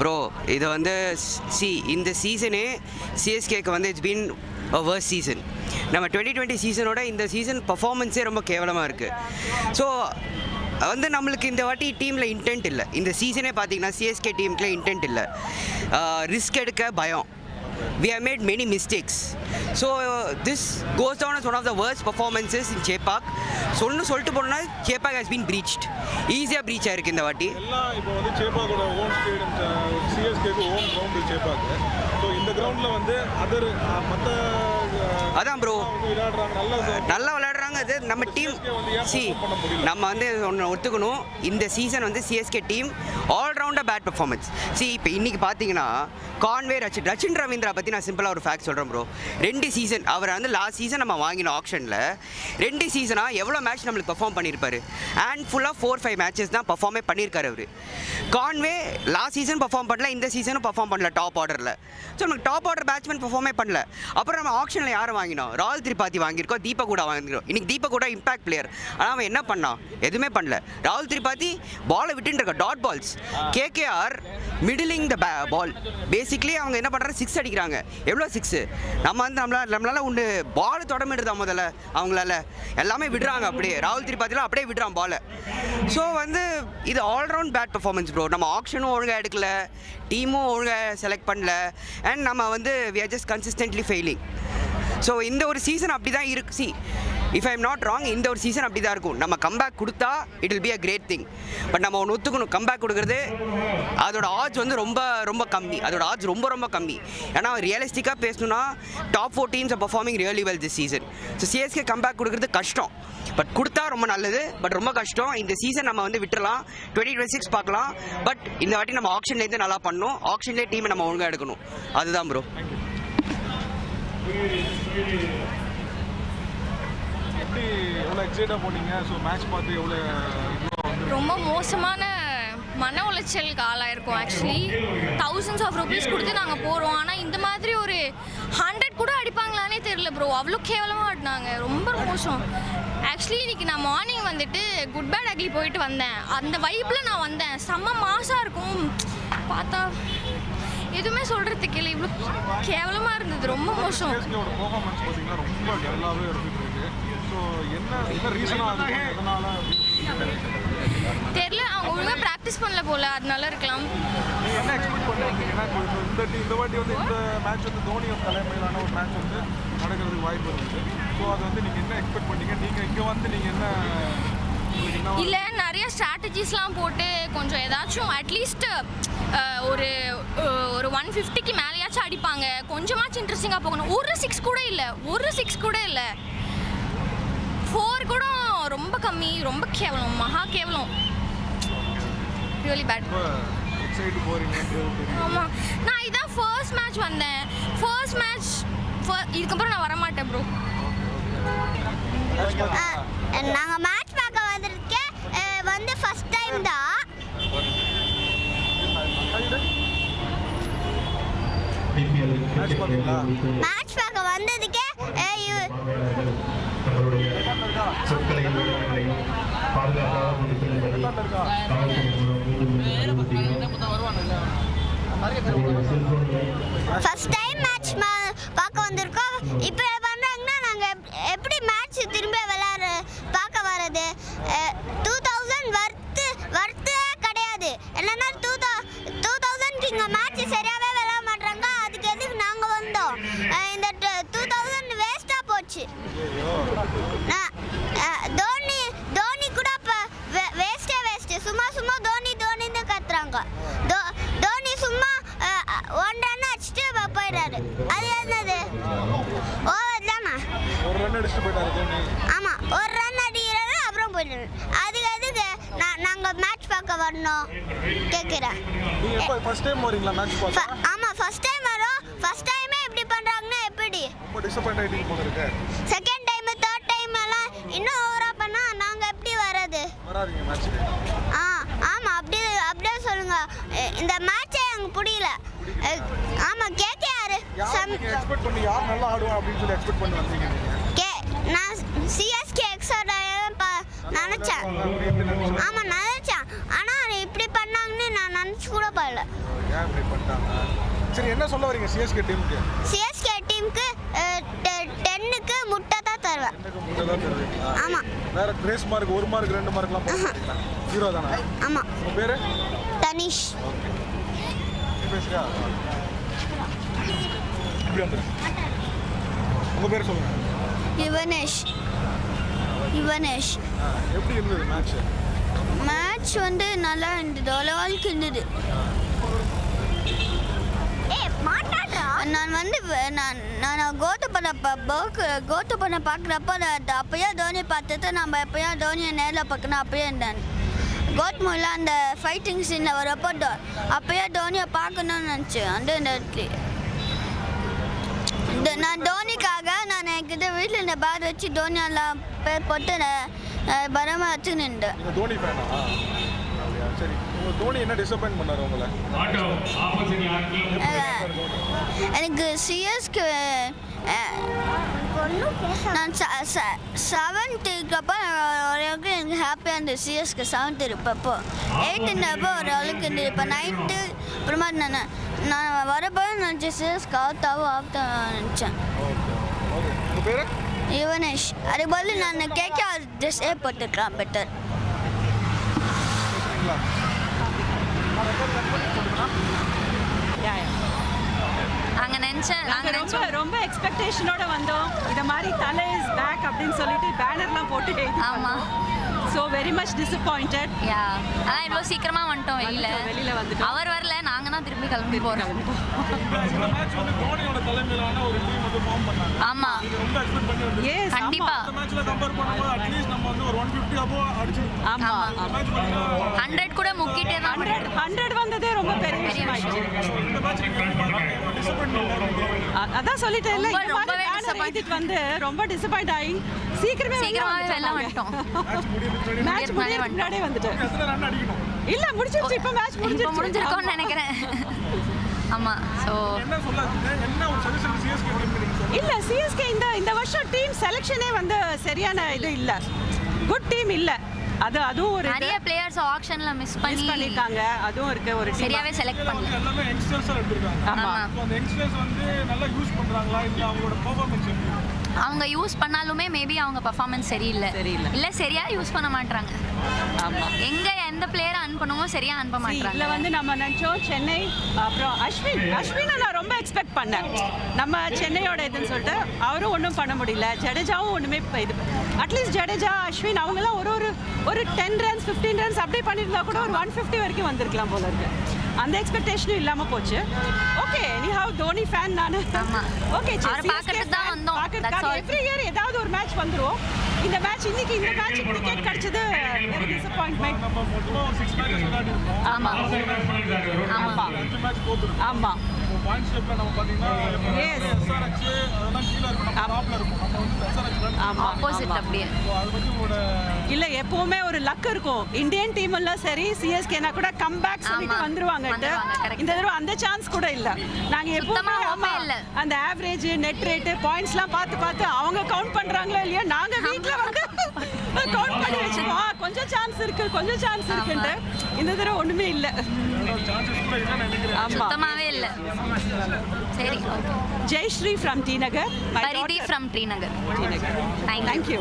Bro இது வந்து இந்த சீசனே சிஎஸ்கேக்கு வந்து இட்ஸ் பீன் வேர்ஸ்ட் சீசன். நம்ம 2020 சீசனோட இந்த சீசன் பர்ஃபார்மன்ஸே ரொம்ப கேவலமாக இருக்குது. ஸோ வந்து நம்மளுக்கு இந்த வாட்டி டீமில் இன்டென்ட் இல்லை. இந்த சீசனே பார்த்தீங்கன்னா சிஎஸ்கே டீமுக்குள்ள இன்டென்ட் இல்லை. ரிஸ்க் எடுக்க பயம். We have made many mistakes. So this goes down as one of the worst performances in Chepauk. சொல்லிட்டு போனா Chepauk has been breached. ஈஸியாக ப்ரீச் ஆயிருக்கு இந்த வாட்டி. எல்லாம் இப்போ வந்து சேப்பாக்கோட own stadium சிஎஸ்கேக்கு own ground சேப்பாக்கு. So இந்த கிரவுண்டில் வந்து மற்ற அதான் ப்ரோ நல்லா விளையாடுறாங்க. அது நம்ம டீம் நம்ம வந்து ஒன்று ஒத்துக்கணும். இந்த சீசன் வந்து சிஎஸ்கே டீம் ஆல்ரவுண்டாக பேட் பர்ஃபார்மன்ஸ். இப்போ இன்றைக்கி பார்த்தீங்கன்னா கான்வே ரச்சின் ரவீந்திரா பற்றி நான் சிம்பிளாக ஒரு ஃபேக்ட் சொல்கிறேன் ப்ரோ. 2 சீசன் அவரை வந்து லாஸ்ட் சீசன் நம்ம வாங்கின ஆப்ஷனில் 2 சீசனாக எவ்வளோ மேட்ச் நம்மளுக்கு பர்ஃபார்ம் பண்ணியிருப்பாரு. அண்ட் ஃபுல்லாக 4-5 மேட்சஸ் தான் பர்ஃபார்மே பண்ணியிருக்காரு அவர். கான்வே லாஸ்ட் சீசன் பர்ஃபார்ம் பண்ணல, இந்த சீசனும் பர்ஃபார்ம் பண்ணல டாப் ஆர்டரில். ஸோ நமக்கு டாப் ஆர்டர் பேட்ஸ்மேன் பர்ஃபார்மே பண்ணல. அப்புறம் நம்ம ஆப்ஷனில் யாரை வாங்கினோம்? ராகுல் திரிபாதி வாங்கியிருக்கோம், தீபக் கூட வாங்கியிருக்கோம். இன்றைக்கி தீபக் கூட இம்பாக்ட் பிளேயர். ஆனால் அவன் என்ன பண்ணான்? எதுவுமே பண்ணல. ராகுல் திரிபாதி பாலை விட்டுட்டு இருக்க டாட் பால்ஸ். கேகேஆர் மிடிலிங் த பால். பேசிக்லி அவங்க என்ன பண்ணுறாங்க? 6 அடிக்கிறாங்க. எவ்வளோ 6? நம்ம வந்து நம்மளால உண்டு பால் தொடமிடுறதா முதல்ல அவங்களால எல்லாமே விடுறாங்க. அப்படியே ராகுல் திரிபாதிலாம் அப்படியே விடுறான் பாலை. ஸோ வந்து இது ஆல்ரவுண்ட் பேட் பர்ஃபார்மன்ஸ் ப்ரோ. நம்ம ஆப்ஷனும் ஒழுங்காக எடுக்கல, டீமும் ஒழுங்காக செலக்ட் பண்ணல, அண்ட் நம்ம வந்து we are just consistently failing. So இந்த ஒரு சீசன் அப்படி தான் இருக்கு. If I am not wrong, இந்த ஒரு சீசன் அப்படி தான் இருக்கும். நம்ம கம்பேக் கொடுத்தா it will be a great thing. But நம்ம ஒன்று ஒத்துக்கணும், கம்பேக் கொடுக்குறது அதோட ஆட்ஸ் வந்து ரொம்ப ரொம்ப கம்மி. அதோட ஆட்ஸ் ரொம்ப ரொம்ப கம்மி. ஏன்னா ரியலிஸ்டிக்காக பேசணும்னா top 4 teams are performing really well this season. So CSK comeback கொடுக்குறது கஷ்டம். பட் கொடுத்தா ரொம்ப நல்லது, பட் ரொம்ப கஷ்டம். இந்த சீசன் நம்ம வந்து விட்டுறலாம், 2026 பார்க்கலாம். பட் இந்த வாட்டி நம்ம ஆக்ஷன்லேருந்து நல்லா பண்ணணும். ஆக்ஷன்லேயே டீமை நம்ம ஒழுங்காக எடுக்கணும். அதுதான் ப்ரோ. எப்படி எவ்வளோ எக்ஸைட்டாக போனீங்க? ஸோ மேட்ச் பார்த்து எவ்வளோ ரொம்ப மோசமான மன உளைச்சலுக்கு ஆளாயிருக்கும். ஆக்சுவலி thousands of rupees கொடுத்து நாங்கள் போகிறோம். ஆனால் இந்த மாதிரி ஒரு 100 கூட அடிப்பாங்களானே தெரியல ப்ரோ. அவ்வளோ கேவலமாக ஆடினாங்க, ரொம்ப மோசம். ஆக்சுவலி இன்றைக்கி நான் மார்னிங் வந்துட்டு குட் பேட் அக்லி போயிட்டு வந்தேன். அந்த வைப்பில் நான் வந்தேன். செம்ம மாசாக இருக்கும். பார்த்தா எதுவுமே சொல்கிறதுக்கு இல்லை, இவ்வளோ கேவலமாக இருந்தது, ரொம்ப மோசம். பெர்ஃபார்மன்ஸ் பார்த்தீங்கன்னா ரொம்ப டல்லாகவே இருந்துட்டு இருக்கு. ஸோ என்ன ரீசனாக எதனால தெரியல, அவங்க ஒழுங்காக ப்ராக்டிஸ் பண்ணல போல், அதனால இருக்கலாம். என்ன எக்ஸ்பெக்ட் பண்ணுறீங்க? ஏன்னா இந்த வாட்டி வந்து இந்த மேட்ச் வந்து தோனி தலைமையிலான ஒரு மேட்ச் வந்து நடக்கிறதுக்கு வாய்ப்பு இருக்குது. ஸோ அது வந்து நீங்கள் என்ன எக்ஸ்பெக்ட் பண்ணீங்க? நீங்கள் இங்கே வந்து நீங்கள் என்ன இல்லை, நிறைய ஸ்ட்ராட்டஜிஸ்லாம் போட்டு கொஞ்சம் ஏதாச்சும் அட்லீஸ்ட் ஒரு 150க்கு மேலேயாச்சும் அடிப்பாங்க. கொஞ்சமாச்சும் இன்ட்ரெஸ்டிங்காக போகணும். ஒரு 6 கூட இல்லை, 4 கூட ரொம்ப கம்மி, ரொம்ப கேவலம், மகா கேவலம், ரியலி பேட். ஆமாம், நான் இதான் ஃபர்ஸ்ட் மேட்ச் வந்தேன். இதுக்கப்புறம் நான் வரமாட்டேன் ப்ரோ. நாங்கள் மேட்ச் பார்க்க வந்திருக்கேன் வந்து ஃபர்ஸ்ட் டைம் தான். மேட்ச் பார்க்க வந்ததுக்கே ஃபர்ஸ்ட் டைம் மேட்ச் பார்க்க வந்திருக்கோம். இப்போ பண்ணுறாங்கன்னா நாங்கள் எப்படி மேட்ச் திரும்ப பார்க்க வர்றது? 2000 வர்த்தே கிடையாது. இல்லைன்னா 2000 இங்கே மேட்ச் சரியாகவே விளையாட மாட்டாங்க. அதுக்கு எதுக்கு நாங்கள் வந்தோம்? இந்த 2000 வேஸ்ட்டாக போச்சு. தோனி கூட இப்போ வேஸ்ட்டு. சும்மா தோனின்னு கத்துறாங்க. தோனி சும்மா 1 ரன் அடிச்சுட்டு போயிடுறாரு. அது என்னது? ஓவர் தானே? ஆமாம், 1 ரன் அடிக்கிறாரு, அப்புறம் போயிடுறாரு. அதுக்கு எதுக்கு நாங்கள் மேட்ச் பார்க்க வரணும் கேட்குறேன். ஆமாம், ஃபர்ஸ்ட் டைம் வரோம். ஃபர்ஸ்ட் டைமே இப்படி பண்ணுறாங்கன்னா எப்படி? செகண்ட் டைம், தேர்ட் டைம் எல்லாம் இன்னும் ஓவராக பண்ணால் நாங்கள் எப்படி வர்றது? ஆமாம், அப்படியே சொல்லுங்க. இந்த மேட்சே எனக்கு பிடிக்கல. ஆமாம், கேகேஆர் நான் சிஎஸ்கே நினச்சேன். ஆமாம் நினச்சேன், ஆனால் இப்படி பண்ணாங்கன்னு நான் நினச்சி கூட பார்க்கல. ஏன் இப்படி பண்ணிட்டாங்க? சரி, என்ன சொல்ல வரீங்க சிஎஸ்கே டீமுக்கு? சிஎஸ்கே டீமுக்கு 10க்கு முட்டை தான் தருவேன். எனக்கு முட்டை தான் தருவீங்களா? ஆமாம். வேற கிரேஸ் மார்க் 1 மார்க் 2 மார்க்லாம் போடுறீங்களா? 0 தானா? ஆமாம். உங்க பேரு? தனிஷ். ஓகே. நீ பேசுறியா? இப்படி வந்துரு. உங்க பேர் சொல்லுங்க. யுவனேஷ். எப்படி இருந்தது மேட்ச்? மேட்ச் வந்து நல்லா இருந்தது, அளவாளுக்கு இருந்தது. நான் வந்து நான் கோத்தப்பண்ண பார்க்குறப்ப அப்பயே தோனி பார்த்துட்டு நம்ம எப்பயா தோனியை நேரில் பார்க்கணும் அப்படியே இருந்தேன். கோத்மூல அந்த ஃபைட்டிங் சீனில் வரப்போ அப்பயே தோனியை பார்க்கணும்னு நினச்சேன். வந்து நான் தோனிக்காக நான் என்கிட்ட வீட்டில் இந்த பேட் வச்சு தோனியெல்லாம் பேர் போட்டு பரமா வச்சு நின்றேன். தோனி ஃபேனா? சரி, உங்க தோனி என்ன டிசப்பாயின்ட் பண்ணாரு உங்களை? எனக்கு சிஎஸ்கே நான் 7th இருக்கப்போ ஓரளவுக்கு எனக்கு ஹாப்பியாக இருந்தது. சிஎஸ்கே 7th இருப்பப்போ 8th இருந்தப்போ ஓரளவுக்கு இருந்தது. இப்போ 9th அப்புறமா நான் வரப்போ நினச்சேன் சிஎஸ்கே ஆஃப் நினச்சேன். உங்க பேரு? யுவனேஷ். அதுக்கு பதில் நான் கேட்க ட்ரெஸ்ஸே போட்டுக்கலாம் பெட்டர். நாங்கள் ரொம்ப எக்ஸ்பெக்டேஷனோட வந்தோம். இந்த மாதிரி தலை இஸ் பேக் அப்படின்னு சொல்லிட்டு பேனர்லாம் போட்டு ஆமாம். So very much disappointed. அதான் இவ்வளோ சீக்கிரமாக வந்துட்டோம். வெளியில் வந்துட்டோம். அவர் வரல, நாங்கள் தான் திரும்பி கிளம்பி போகிறோம். இந்த மேட்ச் வந்து தோனியோட தலைமையிலான ஒரு டீம் வந்து ஃபார்ம் பண்ணாங்க. ஆமாம், நீங்க ரொம்ப எக்ஸ்பெக்ட் பண்ணி வந்தீங்க. கண்டிப்பா. இந்த மேட்ச்ல கம்பேர் பண்ணும்போது அட்லீஸ்ட் நம்ம வந்து ஒரு 150 அபோவ் அடிச்சிருக்கோம். ஆமாம். மேட்ச் பண்ணா 100 கூட முக்கிட்டே தான். 100 வந்ததே ரொம்ப பெரிய விஷயம். இந்த மேட்ச் நீங்க டிசப்பாயின்ட் பண்ணீங்க. அதான் சொல்லிட்டேன் இல்ல, இந்த ரொம்பவே மாதிரி disappointed வந்து ரொம்ப டிசப்பாயிண்ட் ஆகி சீக்கிரமாவே வெளில வந்துட்டோம். மேட்ச் முன்னாடியே வந்துட்டேன். எத்தனை ரன் அடிக்கணும்? இல்ல முடிஞ்சிருச்சு. இப்போ மேட்ச் முடிஞ்சிருக்கோம்னு நினைக்கிறேன். ஆமா. ஸோ என்ன சொல்லாதீங்க, என்ன ஒரு சஜஷன் சிஎஸ்கே டீம் நீங்க சொல்லுங்க. இல்ல சிஎஸ்கே இந்த வருஷம் டீம் செலக்ஷனே வந்து சரியான இது இல்ல, குட் டீம் இல்ல. அதுவும் ஒரு நிறைய பிளேயர்ஸ் ஆக்ஷன்ல மிஸ் பண்ணிருக்காங்க. அதுவும் இருக்கு. ஒரு சரியாவே செலக்ட் பண்ணல. எல்லாமே யங்ஸ்டர்ஸா எடுத்துருக்காங்க. ஆமா. அந்த யங்ஸ்டர்ஸ் வந்து நல்லா யூஸ் பண்றாங்களா இல்ல அவங்களோட பெர்ஃபார்மன்ஸ் எப்படி? அவங்க யூஸ் பண்ணாலுமே மேபி அவங்க பெர்ஃபார்மன்ஸ் சரியில்லை, இல்ல சரியா யூஸ் பண்ண மாட்டாங்க. ஆமா. எங்க எந்த பிளேயரை அனுப்பணுமோ சரியா அனுப்ப மாட்டாங்க. இதுல வந்து நம்ம நினைச்சோம் சென்னை, அப்புறம் அஸ்வினை நான் ரொம்ப எக்ஸ்பெக்ட் பண்ணேன். நம்ம சென்னையோட இதுன்னு சொல்லிட்டு அவரும் ஒன்றும் பண்ண முடியல. ஜடேஜாவும் ஒன்றுமே இது அட்லீஸ்ட் ஜடேஜா அஸ்வின் அவங்கெல்லாம் ஒரு 10 ரன்ஸ் 15 ரன்ஸ் அப்படியே பண்ணியிருந்தா கூட ஒரு 150 வரைக்கும் வந்திருக்கலாம் போல இருக்கு. அந்த எக்ஸ்பெக்டேஷனும் இல்லாம போச்சு. ஓகே, நீ ஹவ் தோனி ஃபேன் நானு. ஓகே, அவரை பார்க்கறதுக்கு தான் வந்தோம். எவ்ரி இயர் ஏதாவது ஒரு மேட்ச் வந்துரும். இந்த மேட்ச் இன்னைக்கு இந்த மேட்ச் டிக்கெட் கிடைச்சது ஒரு டிசப்பாயின்ட்மென்ட். நம்ம மொத்தமா 6 மேட்சஸ் விளையாடிருக்கோம். ஆமா. 5 மேட்ச் தோத்துருக்கோம். ஆமா. பாயிண்ட் ஷேப்ல நம்ம பாத்தீங்கன்னா எஸ்ஆர்எச் அதெல்லாம் கீழ இருக்கும், நம்ம டாப்ல இருக்கும். நம்ம வந்து எஸ்ஆர்எச் ரன் ஆப்போசிட் அப்படியே. அது பத்தி உங்களோட இல்ல எப்பவுமே ஒரு லக் இருக்கும். இந்தியன் டீம் எல்லாம் சரி, சிஎஸ்கேனா கூட கம்பேக் சொல்லிட்டு வந்துருவாங்க. இந்த தடவை அந்த சான்ஸ் கூட இல்ல. நாங்க எப்பவுமே அந்த ஆவரேஜ் நெட் ரேட் பாயிண்ட்ஸ்லாம் பார்த்து அவங்க கவுண்ட் பண்றாங்களா இல்லையா, நாங்க வீட்ல வந்து கவுண்ட் பண்ணி வச்சிருக்கோம். கொஞ்சம் சான்ஸ் இருக்குன்ட்டு. இந்த தடவை ஒண்ணுமே இல்ல. சான்சஸ் கூட இல்லன்னு நினைக்கிறேன். ஆமா, சுத்தமாவே இல்ல. சரி, okay. Jayashree from T Nagar. Parithi from T Nagar. Thank you.